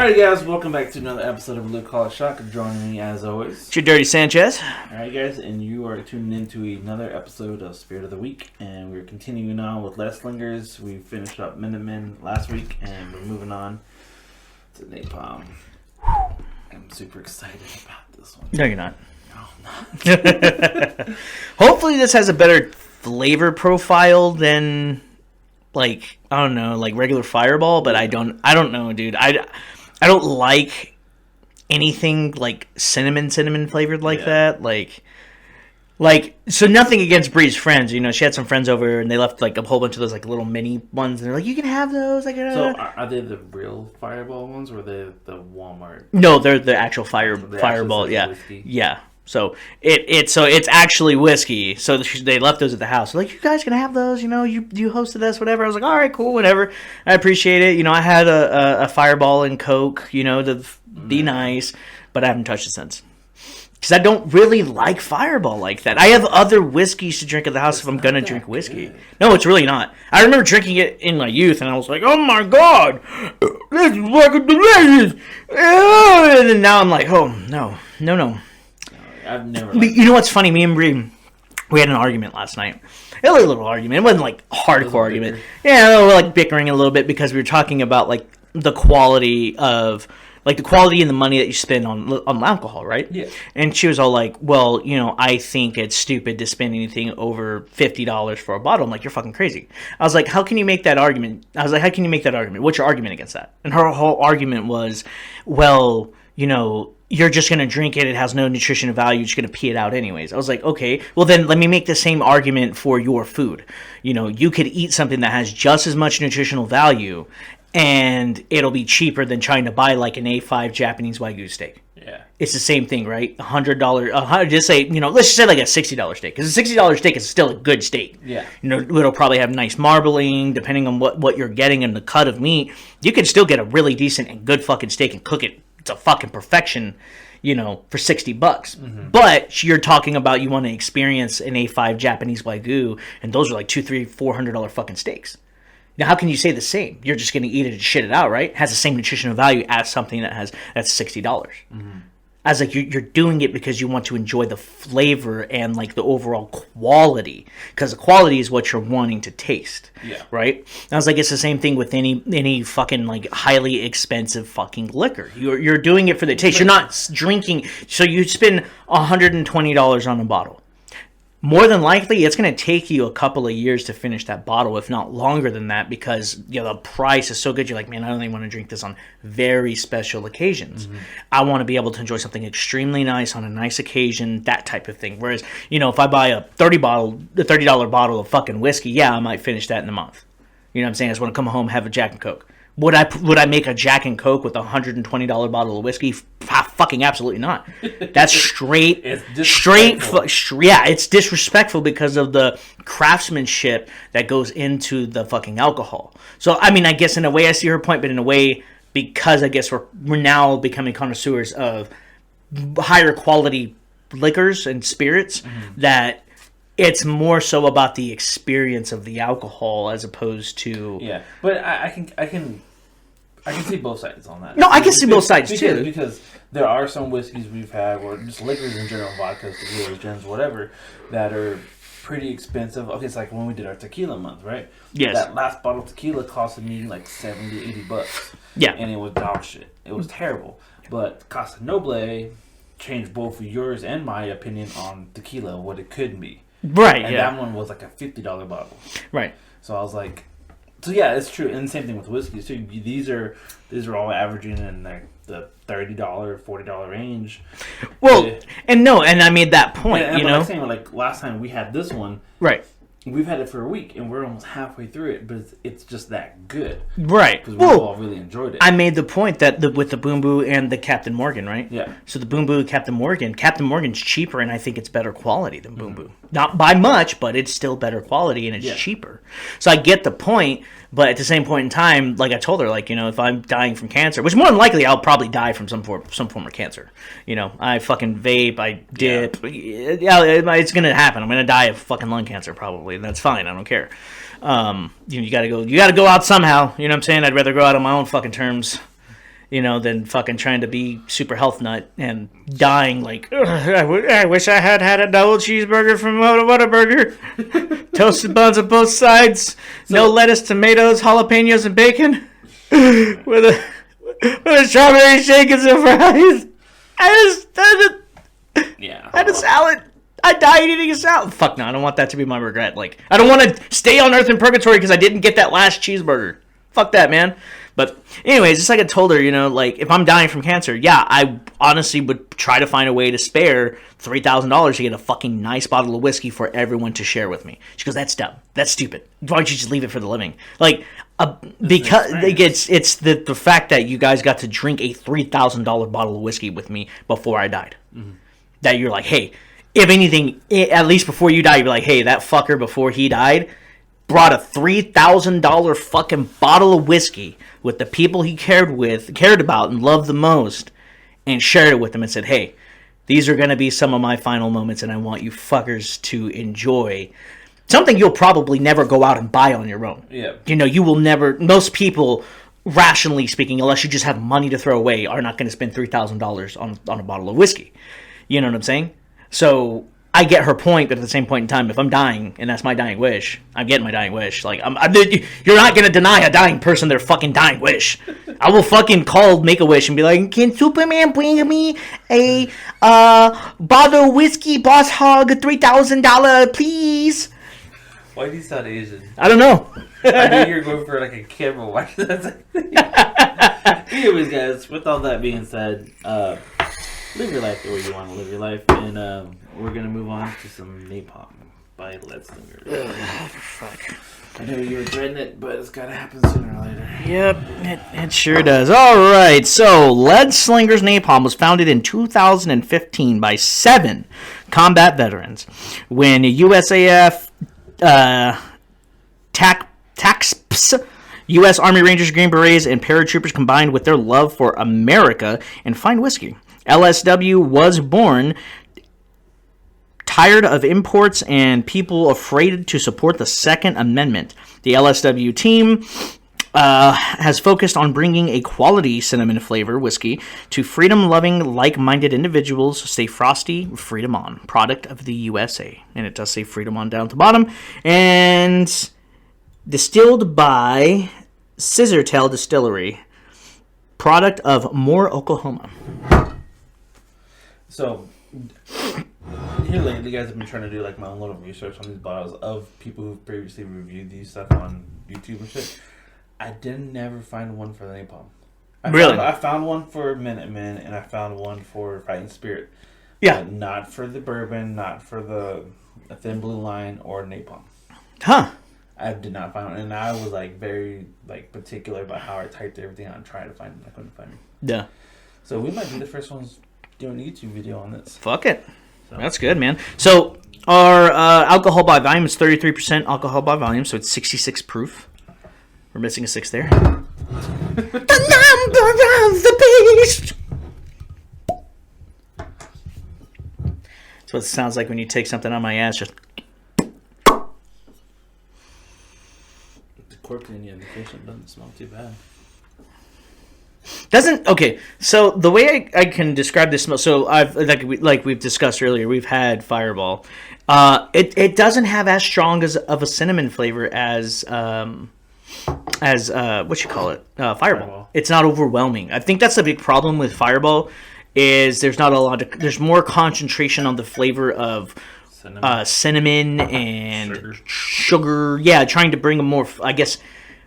Alright guys, welcome back to another episode of Blue Collar Shock. Joining me as always, it's your Dirty Sanchez. Alright guys, and you are tuning into another episode of Spirit of the Week, and we're continuing on with Leadslingers. We finished up Minutemen last week, and we're moving on to Napalm. I'm super excited about this one. No, you're not. No, I'm not. Hopefully this has a better flavor profile than, like, I don't know, like regular Fireball, but I don't know, dude. I don't like anything like cinnamon flavored like that. Like, so nothing against Bree's friends. You know, she had some friends over and they left like a whole bunch of those like little mini ones. And they're like, you can have those. Like, So are they the real Fireball ones or are they the Walmart? No, they're the actual Fireball. Yeah, whiskey? Yeah. So it's actually whiskey. So they left those at the house. Like, you guys can have those. You know, you hosted us, whatever. I was like, all right, cool, whatever. I appreciate it. You know, I had a Fireball and Coke. You know, to be nice, but I haven't touched it since. Because I don't really like Fireball like that. I have other whiskeys to drink at the house if I'm going to drink whiskey. Good. No, it's really not. I remember drinking it in my youth, and I was like, oh my God, this is fucking delicious. And then now I'm like, oh, no. I've never. You know what's funny? Me and Bree, we had an argument last night. A little argument. It wasn't like a hardcore argument. Yeah, we were like bickering a little bit because we were talking about like the quality and the money that you spend on alcohol, right? Yeah. And she was all like, well, you know, I think it's stupid to spend anything over $50 for a bottle. I'm like, you're fucking crazy. I was like, how can you make that argument? What's your argument against that? And her whole argument was, well, you know, you're just going to drink it. It has no nutritional value. You're just going to pee it out anyways. I was like, okay, well then let me make the same argument for your food. You know, you could eat something that has just as much nutritional value and it'll be cheaper than trying to buy like an A5 Japanese Wagyu steak. Yeah. It's the same thing, right? Just say, you know, let's just say like a $60 steak. Because a $60 steak is still a good steak. Yeah. You know, it'll probably have nice marbling, depending on what you're getting in the cut of meat. You could still get a really decent and good fucking steak and cook it. It's a fucking perfection, you know, for $60. Mm-hmm. But you're talking about you want to experience an A5 Japanese Wagyu, and those are like $200, $300, $400 fucking steaks. Now, how can you say the same? You're just going to eat it and shit it out, right? It has the same nutritional value as something that's $60. Mm-hmm. As like you're doing it because you want to enjoy the flavor and like the overall quality, because the quality is what you're wanting to taste. Yeah. Right. And I was like, it's the same thing with any fucking like highly expensive fucking liquor. You're doing it for the taste. You're not drinking. So you spend $120 on a bottle. More than likely, it's going to take you a couple of years to finish that bottle, if not longer than that, because you know the price is so good. You're like, man, I only want to drink this on very special occasions. Mm-hmm. I want to be able to enjoy something extremely nice on a nice occasion, that type of thing. Whereas, you know, if I buy a $30 bottle of fucking whiskey, yeah, I might finish that in a month. You know what I'm saying? I just want to come home, have a Jack and Coke. Would I make a Jack and Coke with a $120 bottle of whiskey? Fucking absolutely not. That's straight. It's disrespectful because of the craftsmanship that goes into the fucking alcohol. So I mean, I guess in a way I see her point, but in a way because I guess we're now becoming connoisseurs of higher quality liquors and spirits, that it's more so about the experience of the alcohol as opposed to... Yeah, but I can see both sides on that. No, I can see both sides too. Because there are some whiskeys we've had, or just liquors in general, vodkas, tequilas, gins, whatever, that are pretty expensive. Okay, it's like when we did our tequila month, right? Yes. That last bottle of tequila costed me like $70, $80. Yeah. And it was dog shit. It was terrible. But Casa Noble changed both yours and my opinion on tequila, what it could be. Right, and that one was like a $50 bottle. Right. So I was like, so yeah, it's true. And the same thing with whiskeys too. These are all averaging in like the $30, $40 range. Well, and I made that point, you know. I'm saying, like last time we had this one, right? We've had it for a week, and we're almost halfway through it, but it's just that good. Right. Because we all really enjoyed it. I made the point that with the Boom Boo and the Captain Morgan, right? Yeah. So the Boom Boo, Captain Morgan's cheaper, and I think it's better quality than Boom Boo. Not by much, but it's still better quality, and it's cheaper. So I get the point, but at the same point in time, like I told her, like, you know, if I'm dying from cancer, which more than likely I'll probably die from some form of cancer. You know, I fucking vape, I dip. Yeah, it's going to happen. I'm going to die of fucking lung cancer probably. That's fine. I don't care. You gotta go out somehow. You know what I'm saying? I'd rather go out on my own fucking terms. than fucking trying to be super health nut and dying like, I wish I had a double cheeseburger from Whataburger. Toasted buns on both sides. No lettuce, tomatoes, jalapenos, and bacon. with a strawberry shake and some fries. I had a salad. I died eating a salad. Fuck no, I don't want that to be my regret. Like, I don't want to stay on earth in purgatory because I didn't get that last cheeseburger. Fuck that, man. But anyways, just like I told her, like, if I'm dying from cancer, yeah, I honestly would try to find a way to spare $3,000 to get a fucking nice bottle of whiskey for everyone to share with me. She goes, that's dumb. That's stupid. Why don't you just leave it for the living? Like, because it's the fact that you guys got to drink a $3,000 bottle of whiskey with me before I died. Mm-hmm. That you're like, hey, if anything, at least before you die, you'd be like, hey, that fucker before he died brought a $3,000 fucking bottle of whiskey with the people he cared about and loved the most, and shared it with them and said, hey, these are going to be some of my final moments and I want you fuckers to enjoy something you'll probably never go out and buy on your own. Yeah. You will never, most people, rationally speaking, unless you just have money to throw away, are not going to spend $3,000 on a bottle of whiskey. You know what I'm saying? So I get her point, but at the same point in time, if I'm dying and that's my dying wish, I'm getting my dying wish. Like, you're not gonna deny a dying person their fucking dying wish. I will fucking call Make-A-Wish and be like, "Can Superman bring me a bottle of whiskey, Boss Hog, $3,000, please?" Why do you sound Asian? I don't know. I knew you were going for like a camera. Why? Anyways, guys, with all that being said, live your life the way you want to live your life, and we're gonna move on to some Napalm by Leadslingers. Fuck. I know you were dreading it, but it's gotta happen sooner or later. Yep, it sure does. All right, so Leadslingers Napalm was founded in 2015 by 7 combat veterans when USAF, TACPS, U.S. Army Rangers, Green Berets, and paratroopers combined with their love for America and fine whiskey. LSW was born tired of imports and people afraid to support the Second Amendment. The LSW team has focused on bringing a quality cinnamon flavor whiskey to freedom-loving, like-minded individuals. Stay frosty, freedom on. Product of the USA. And it does say freedom on down at the bottom. And distilled by Scissortail Distillery. Product of Moore, Oklahoma. So, here lately, guys, I've been trying to do like my own little research on these bottles of people who've previously reviewed these stuff on YouTube and shit. I didn't never find one for the Napalm. I found one for Minutemen, and I found one for Fighting Spirit. Yeah. But not for the bourbon, not for the Thin Blue Line or Napalm. Huh. I did not find one, and I was like very like particular about how I typed everything out and tried to find them. I couldn't find them. Yeah. So we might be the first ones doing a YouTube video on this. Fuck it. So. That's good, man. So our alcohol by volume is 33% alcohol by volume, so it's 66 proof. We're missing a 6 there. The number of the beast. That's what it sounds like when you take something on my ass. Just the cork in the indication doesn't smell too bad. Okay, so the way I can describe this smell, so I've like we've discussed earlier, we've had Fireball. It doesn't have as strong of a cinnamon flavor as what you call it, Fireball. It's not overwhelming. I think that's the big problem with Fireball is there's not a lot of, there's more concentration on the flavor of cinnamon and sugar. Yeah, trying to bring a more, I guess,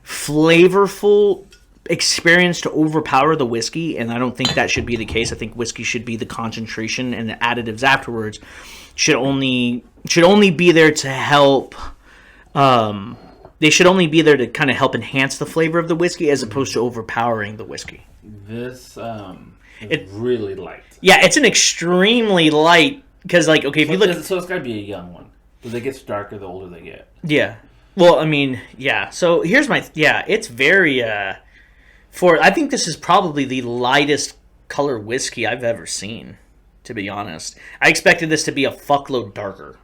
flavorful experience to overpower the whiskey, and I don't think that should be the case. I think whiskey should be the concentration, and the additives afterwards should only be there to help. They should only be there to kind of help enhance the flavor of the whiskey as opposed to overpowering the whiskey. This it's really light. Yeah, it's an extremely light, because like, okay, if you look, so it's got to be a young one because it gets darker the older they get. Yeah. Well, I mean, yeah. So here's my it's very I think this is probably the lightest color whiskey I've ever seen, to be honest. I expected this to be a fuckload darker.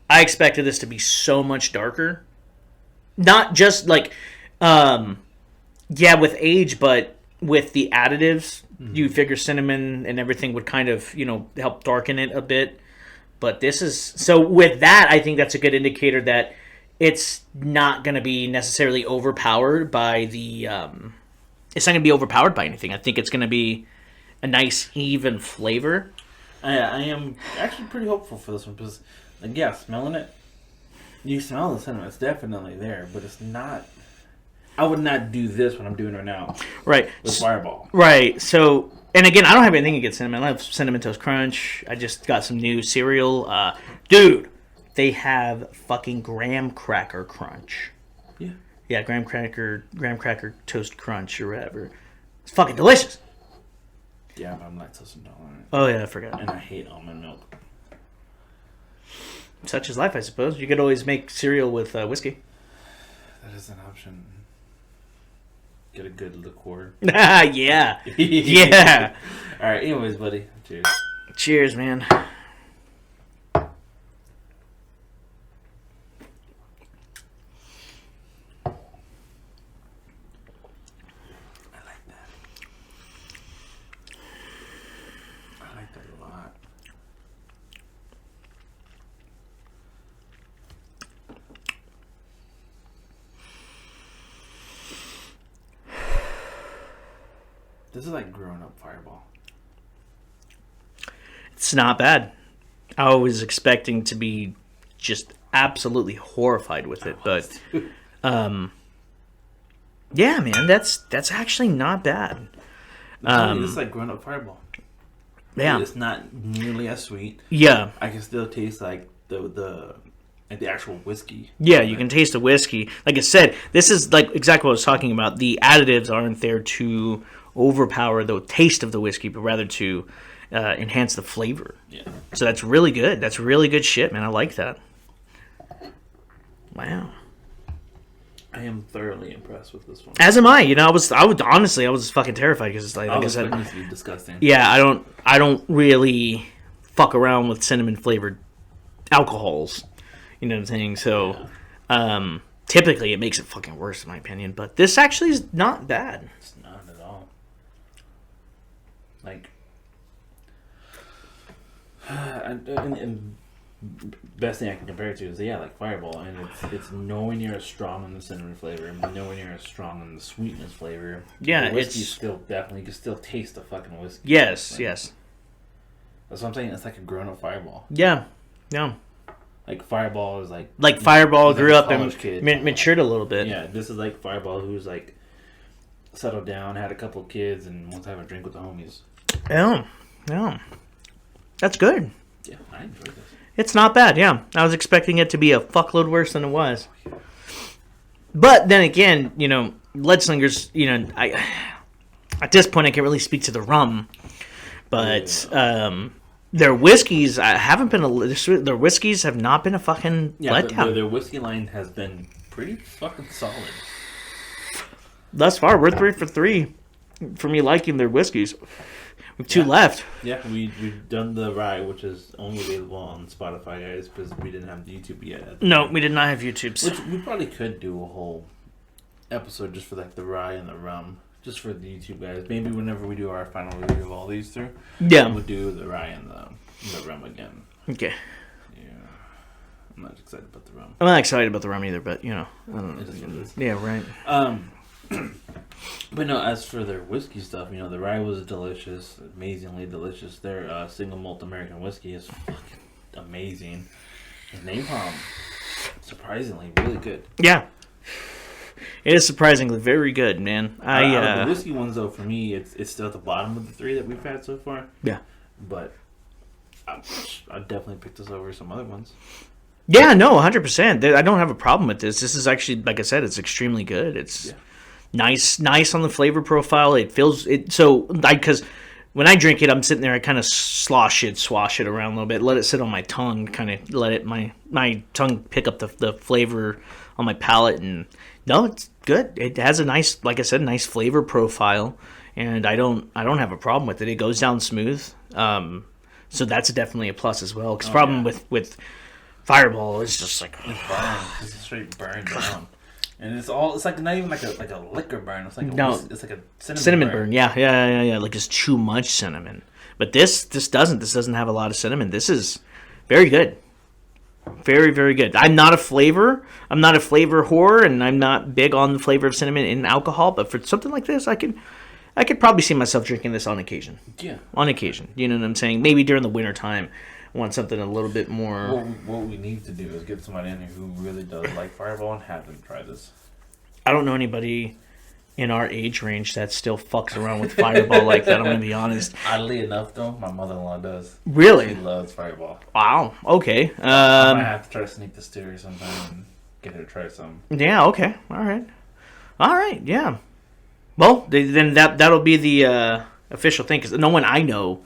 I expected this to be so much darker. Not just like, with age, but with the additives, you figure cinnamon and everything would kind of, help darken it a bit. But this is... So with that, I think that's a good indicator that it's not going to be necessarily overpowered by the... it's not going to be overpowered by anything. I think it's going to be a nice, even flavor. I am actually pretty hopeful for this one because, smelling it, you smell the cinnamon. It's definitely there, but it's not... I would not do this what I'm doing right now. Right. With Fireball. Right. So, and again, I don't have anything against cinnamon. I love Cinnamon Toast Crunch. I just got some new cereal. Dude, they have fucking Graham Cracker Crunch. Yeah. Yeah, Graham Cracker Toast Crunch or whatever. It's fucking delicious. Yeah, but I'm lactose intolerant. Oh, yeah, I forgot. And I hate almond milk. Such is life, I suppose. You could always make cereal with whiskey. That is an option. Get a good liqueur. Yeah. Yeah. All right. Anyways, buddy. Cheers. Cheers, man. This is like growing up Fireball. It's not bad. I was expecting to be just absolutely horrified with it, but yeah, man, that's actually not bad. It's like growing up Fireball. Yeah, it's not nearly as sweet. Yeah, I can still taste like the actual whiskey. Yeah, you can taste the whiskey. Like I said, this is like exactly what I was talking about. The additives aren't there to overpower the taste of the whiskey, but rather to enhance the flavor. Yeah. So that's really good. That's really good shit, man. I like that. Wow. I am thoroughly impressed with this one. As am I. I was fucking terrified because like I said, it's to be disgusting. Yeah, I don't really fuck around with cinnamon flavored alcohols. You know what I'm saying? So, typically it makes it fucking worse in my opinion. But this actually is not bad. It's not at all. Like, and best thing I can compare it to is like Fireball, and it's nowhere near as strong on the cinnamon flavor, and nowhere near as strong on the sweetness flavor. Yeah, the whiskey's still definitely, you can still taste the fucking whiskey. Yes, yes. That's what I'm saying. It's like a grown-up Fireball. Yeah, yeah. Like Fireball is like Fireball grew up and matured a little bit. Yeah, this is like Fireball who's like settled down, had a couple of kids, and wants to have a drink with the homies. Yeah, yeah. That's good. Yeah, I enjoyed this. It's not bad, yeah. I was expecting it to be a fuckload worse than it was. But then again, Leadslingers, at this point I can't really speak to the rum. But their whiskeys have not been a fucking letdown. Their whiskey line has been pretty fucking solid. Thus far, we're 3 for 3 for me liking their whiskeys. We have 2 left. Yeah, we've done the rye, which is only available on Spotify, guys, because we didn't have YouTube yet. No, we did not have YouTubes. Which we probably could do a whole episode just for like the rye and the rum, just for the YouTube guys. Maybe whenever we do our final review of all these through, we'll do the rye and the rum again. Okay. Yeah, I'm not excited about the rum. I'm not excited about the rum either, but I don't know. It is what it is. Yeah, right. But no, as for their whiskey stuff, the rye was delicious, amazingly delicious. Their single malt American whiskey is fucking amazing. And Napalm, surprisingly, really good. Yeah. It is surprisingly very good, man. The whiskey ones, though, for me, it's still at the bottom of the 3 that we've had so far. Yeah. But I'd definitely pick this over some other ones. Yeah, no, 100%. I don't have a problem with this. This is actually, like I said, it's extremely good. It's nice on the flavor profile. It feels it so like because when I drink it, I'm sitting there. I kind of swash it around a little bit, let it sit on my tongue, kind of let it my tongue pick up the flavor on my palate. And no, it's good. It has a nice, like I said, nice flavor profile, and I don't have a problem with it. It goes down smooth. So that's definitely a plus as well. Because problem with Fireball is just like it's straight burned down. And it's like not even like a liquor burn. It's like it's like a cinnamon burn. Yeah. Like it's too much cinnamon. But this doesn't have a lot of cinnamon. This is very good. Very, very good. I'm not a flavor whore, and I'm not big on the flavor of cinnamon in alcohol. But for something like this, I could probably see myself drinking this on occasion. Yeah, on occasion. You know what I'm saying? Maybe during the winter time, I want something a little bit more. What we need to do is get somebody in here who really does like Fireball and have them try this. I don't know anybody in our age range that still fucks around with Fireball like that. I'm gonna be honest. Oddly enough, though, my mother-in-law does. Really? She loves Fireball. Wow. Okay. I might have to try to sneak this to her sometime and get her to try some. Yeah. Okay. All right. Yeah. Well, then that'll be the official thing, because no one I know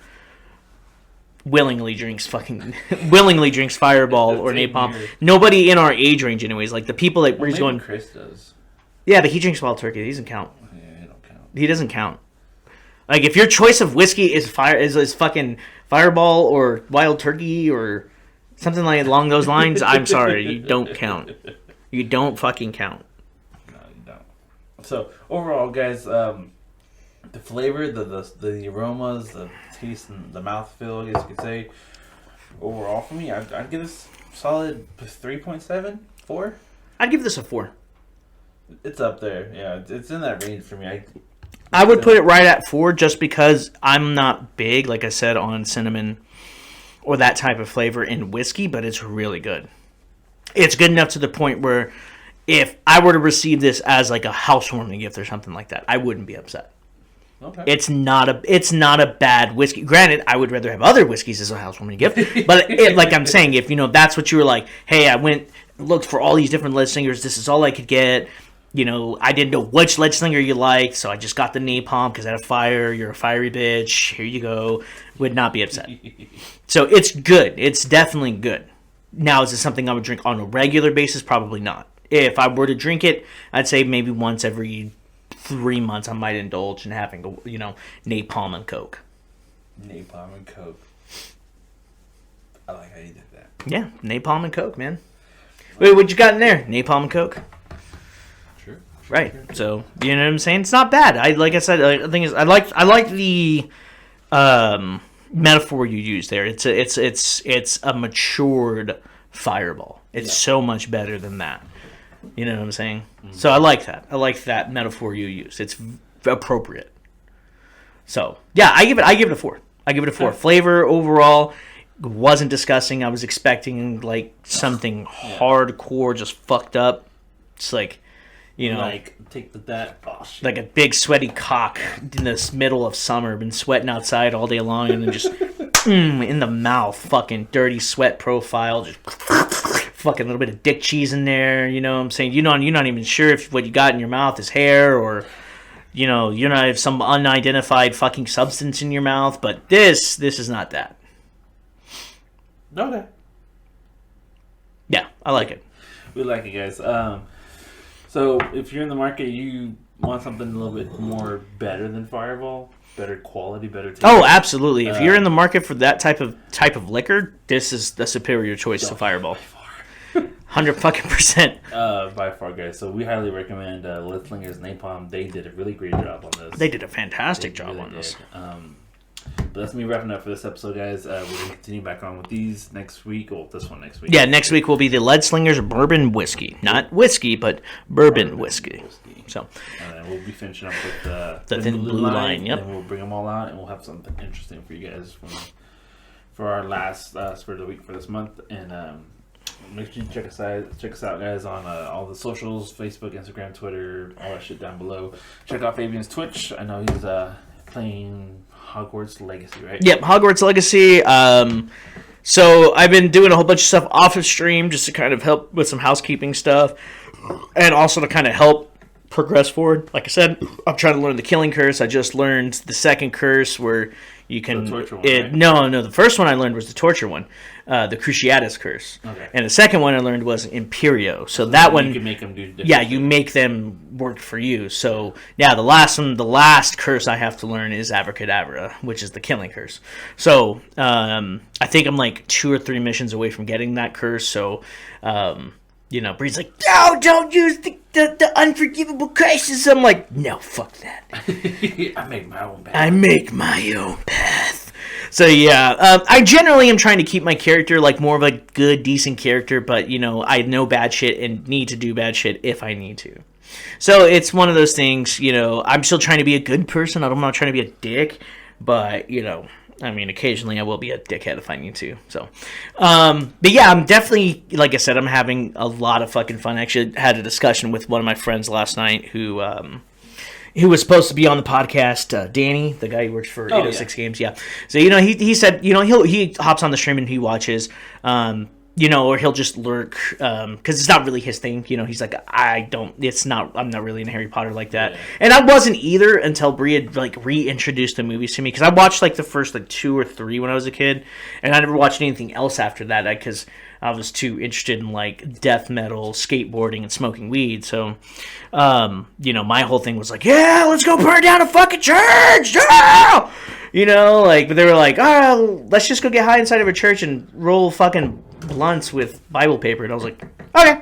willingly drinks Fireball or Napalm. Weird. Nobody in our age range, anyways. Like the people that we're going. Chris does. Yeah, but he drinks Wild Turkey. He doesn't count. Yeah, he don't count. He doesn't count. Like if your choice of whiskey is fucking Fireball or Wild Turkey or something like along those lines, I'm sorry, you don't count. You don't fucking count. No, you don't. So overall, guys, the flavor, the aromas, the taste, and the mouthfeel, I guess you could say. Overall, for me, I'd give this solid 3.7, 4. I'd give this a 4. It's up there. Yeah, it's in that range for me. I would put it right at 4 just because I'm not big, like I said, on cinnamon or that type of flavor in whiskey, but it's really good. It's good enough to the point where if I were to receive this as like a housewarming gift or something like that, I wouldn't be upset. Okay. It's not a bad whiskey. Granted, I would rather have other whiskeys as a housewarming gift, but like I'm saying, if that's what you were like, hey, I looked for all these different Leadslingers, this is all I could get. I didn't know which Leadslinger you liked, so I just got the Napalm because I had a fire. You're a fiery bitch. Here you go. Would not be upset. So it's good. It's definitely good. Now, is it something I would drink on a regular basis? Probably not. If I were to drink it, I'd say maybe once every 3 months I might indulge in having Napalm and Coke. Napalm and Coke. I like how you did that. Yeah, Napalm and Coke, man. Wait, what you got in there? Napalm and Coke. Right. So you know what I'm saying? It's not bad. Like I said, the thing is, I like the metaphor you used there. It's a matured Fireball. It's so much better than that. You know what I'm saying? Mm-hmm. So I like that. I like that metaphor you used. It's appropriate. So yeah, I give it a 4. I give it a 4. Flavor overall wasn't disgusting. I was expecting like something hardcore, just fucked up. It's like. Like take that. Oh, shit. Like a big sweaty cock in this middle of summer, been sweating outside all day long, and then just in the mouth, fucking dirty sweat profile, just fucking a little bit of dick cheese in there. You know what I'm saying? You're not even sure if what you got in your mouth is hair or, you're not have some unidentified fucking substance in your mouth. But this is not that. Okay. Yeah, I like it. We like it, guys. So, if you're in the market, you want something a little bit more better than Fireball, better quality, better taste. Oh, absolutely! If you're in the market for that type of liquor, this is the superior choice to Fireball. 100%. By far, guys. So we highly recommend Leadslingers Napalm. They did a really great job on this. They did a fantastic job on this. But that's me wrapping up for this episode, guys. We're going to continue back on with these next week. Well, this one next week. Yeah, next week will be the Leadslingers Bourbon Whiskey. Not whiskey, but bourbon whiskey. So, and then we'll be finishing up with the Thin Blue Line. Yep. And we'll bring them all out, and we'll have something interesting for you guys for our last Spirit of the Week for this month. And make sure you check us out, guys, on all the socials, Facebook, Instagram, Twitter, all that shit down below. Check out Fabian's Twitch. I know he's playing Hogwarts Legacy, right? Yep, Hogwarts Legacy. So I've been doing a whole bunch of stuff off of stream just to kind of help with some housekeeping stuff, and also to kind of help progress forward. Like I said, I'm trying to learn the Killing Curse. I just learned the second curse where you can... The torture one, right? No, the first one I learned was the torture one, the Cruciatus Curse. Okay. And the second one I learned was Imperio. So that one... You can make them do different Yeah, you make them work for you. So, yeah, the last curse I have to learn is Abracadabra, which is the Killing Curse. So, I think I'm like 2 or 3 missions away from getting that curse. So, You know, Bree's like, no, don't use the unforgivable crisis. I'm like, no, fuck that. I make my own path. I make my own path. So yeah, I generally am trying to keep my character like more of a good, decent character, but you know, I know bad shit and need to do bad shit if I need to. So it's one of those things, you know, I'm still trying to be a good person. I'm not trying to be a dick, but you know, I mean, occasionally I will be a dickhead if I need to. So, but yeah, I'm definitely, like I said, I'm having a lot of fucking fun. I actually had a discussion with one of my friends last night who was supposed to be on the podcast, Danny, the guy who works for 806 Games. Yeah. So, you know, he said, you know, he hops on the stream and he watches, you know, or he'll just lurk, because it's not really his thing. You know, he's like, I'm not really into Harry Potter like that. Yeah. And I wasn't either until Brie had, like, reintroduced the movies to me. Because I watched, like, the first, like, 2 or 3 when I was a kid. And I never watched anything else after that because I was too interested in, like, death metal, skateboarding, and smoking weed. So, you know, my whole thing was like, yeah, let's go burn down a fucking church! Yeah! You know, like, but they were like, oh, let's just go get high inside of a church and roll fucking blunts with Bible paper. And I was like, okay.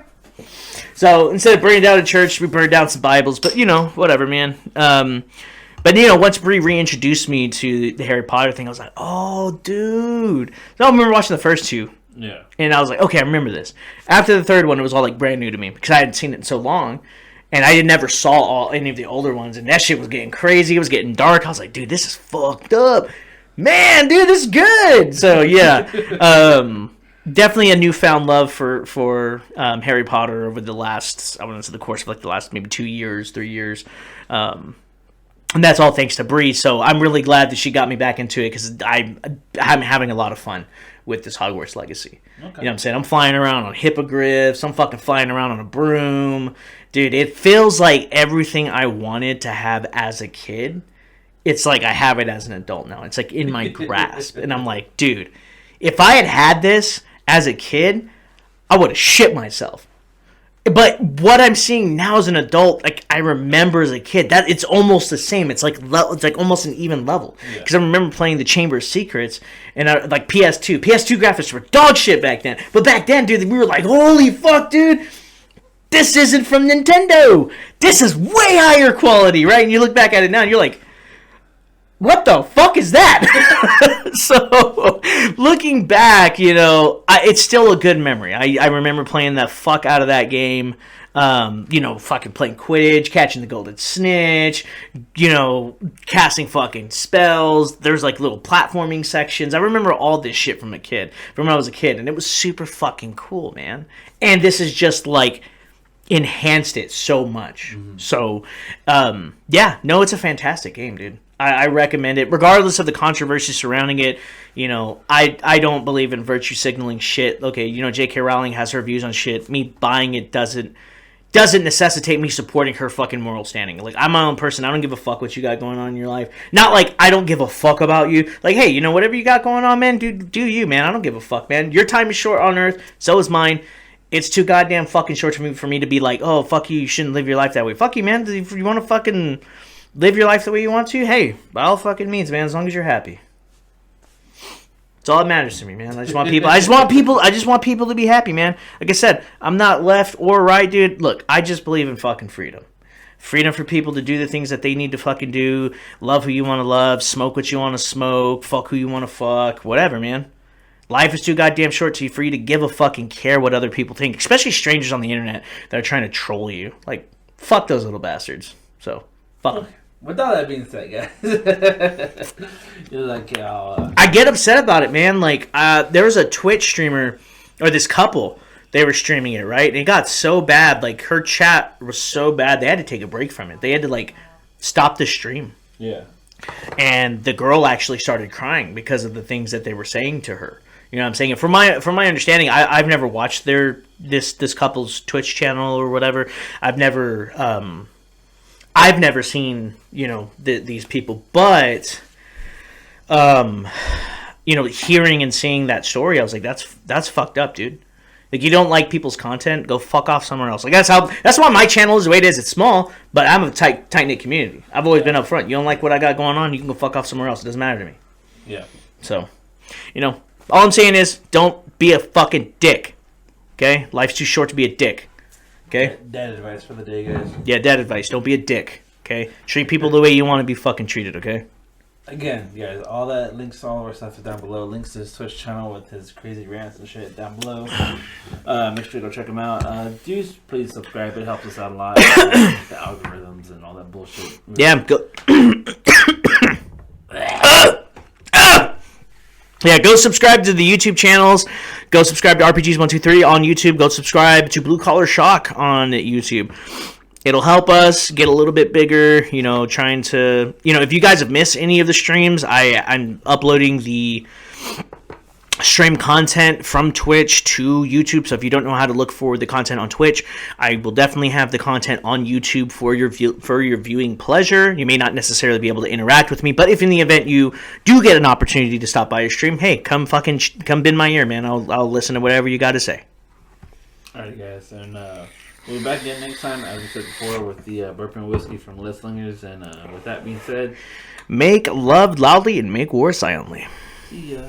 So instead of burning down a church, we burned down some Bibles. But, you know, whatever, man. But, you know, once Brie reintroduced me to the Harry Potter thing, I was like, oh, dude. So I remember watching the first 2. Yeah. And I was like, okay, I remember this. After the third one, it was all, like, brand new to me because I hadn't seen it in so long. And I never saw any of the older ones, and that shit was getting crazy. It was getting dark. I was like, dude, this is fucked up. Man, dude, this is good. So, yeah. Definitely a newfound love for Harry Potter over the last, I want to say the course of like the last maybe 2 years, 3 years. And that's all thanks to Bree. So I'm really glad that she got me back into it because I'm having a lot of fun with this Hogwarts Legacy. Okay. You know what I'm saying? I'm flying around on hippogriffs. I'm fucking flying around on a broom. Dude, it feels like everything I wanted to have as a kid. It's like I have it as an adult now. It's like in my grasp. And I'm like, dude, if I had this as a kid, I would have shit myself. But what I'm seeing now as an adult, like I remember as a kid, that it's almost the same. It's like almost an even level. Because I remember playing the Chamber of Secrets and like PS2. PS2 graphics were dog shit back then. But back then, dude, we were like, holy fuck, dude. This isn't from Nintendo. This is way higher quality, right? And you look back at it now and you're like, what the fuck is that? So, looking back, you know, it's still a good memory. I remember playing the fuck out of that game. You know, fucking playing Quidditch, catching the golden snitch, you know, casting fucking spells. There's like little platforming sections. I remember all this shit from when I was a kid, and it was super fucking cool, man. And this is just like enhanced it so much. Mm-hmm. So, yeah, no, it's a fantastic game, dude. I recommend it, regardless of the controversy surrounding it. You know, I don't believe in virtue signaling shit. Okay, you know, J.K. Rowling has her views on shit. Me buying it doesn't necessitate me supporting her fucking moral standing. Like, I'm my own person. I don't give a fuck what you got going on in your life. Not like I don't give a fuck about you. Like, hey, you know, whatever you got going on, man, do you, man. I don't give a fuck, man. Your time is short on Earth. So is mine. It's too goddamn fucking short for me to be like, oh, fuck you shouldn't live your life that way. Fuck you, man. If you want to fucking live your life the way you want to, hey, by all fucking means, man, as long as you're happy. It's all that matters to me, man. I just want people to be happy, man. Like I said, I'm not left or right, dude. Look, I just believe in fucking freedom. Freedom for people to do the things that they need to fucking do, love who you want to love, smoke what you want to smoke, fuck who you want to fuck, whatever, man. Life is too goddamn short for you to give a fucking care what other people think, especially strangers on the internet that are trying to troll you. Like, fuck those little bastards. So, fuck them. With all that being said, guys, you're like, I get upset about it, man. Like, there was a Twitch streamer, or this couple, they were streaming it, right? And it got so bad, like, her chat was so bad, they had to take a break from it. They had to, like, stop the stream. Yeah. And the girl actually started crying because of the things that they were saying to her. You know what I'm saying? And from my understanding, I've never watched this couple's Twitch channel or whatever. I've never seen, you know, these people, but you know, hearing and seeing that story, I was like, that's fucked up, dude. Like, you don't like people's content, go fuck off somewhere else. Like, that's why my channel is the way it is. It's small, but I'm a tight knit community. I've always been upfront. You don't like what I got going on, you can go fuck off somewhere else. It doesn't matter to me. Yeah. So, you know, all I'm saying is, don't be a fucking dick. Okay? Life's too short to be a dick. Okay? Dad advice for the day, guys. Yeah, dad advice. Don't be a dick. Okay? Treat people the way you want to be fucking treated, okay? Again, guys, all that links to all of our stuff is down below. Links to his Twitch channel with his crazy rants and shit down below. Make sure to go check him out. Do please subscribe. It helps us out a lot. The algorithms and all that bullshit. Yeah, go. Yeah, go subscribe to the YouTube channels. Go subscribe to RPGs123 on YouTube. Go subscribe to Blue Collar Shock on YouTube. It'll help us get a little bit bigger, trying to, if you guys have missed any of the streams, I'm uploading the stream content from Twitch to YouTube. So if you don't know how to look for the content on Twitch, I will definitely have the content on YouTube for your viewing pleasure. You may not necessarily be able to interact with me, but if in the event you do get an opportunity to stop by your stream, hey, come bend my ear, man. I'll listen to whatever you got to say. All right, guys, and we'll be back again next time, as we said before, with the bourbon whiskey from Leadslingers. And with that being said, make love loudly and make war silently. see ya.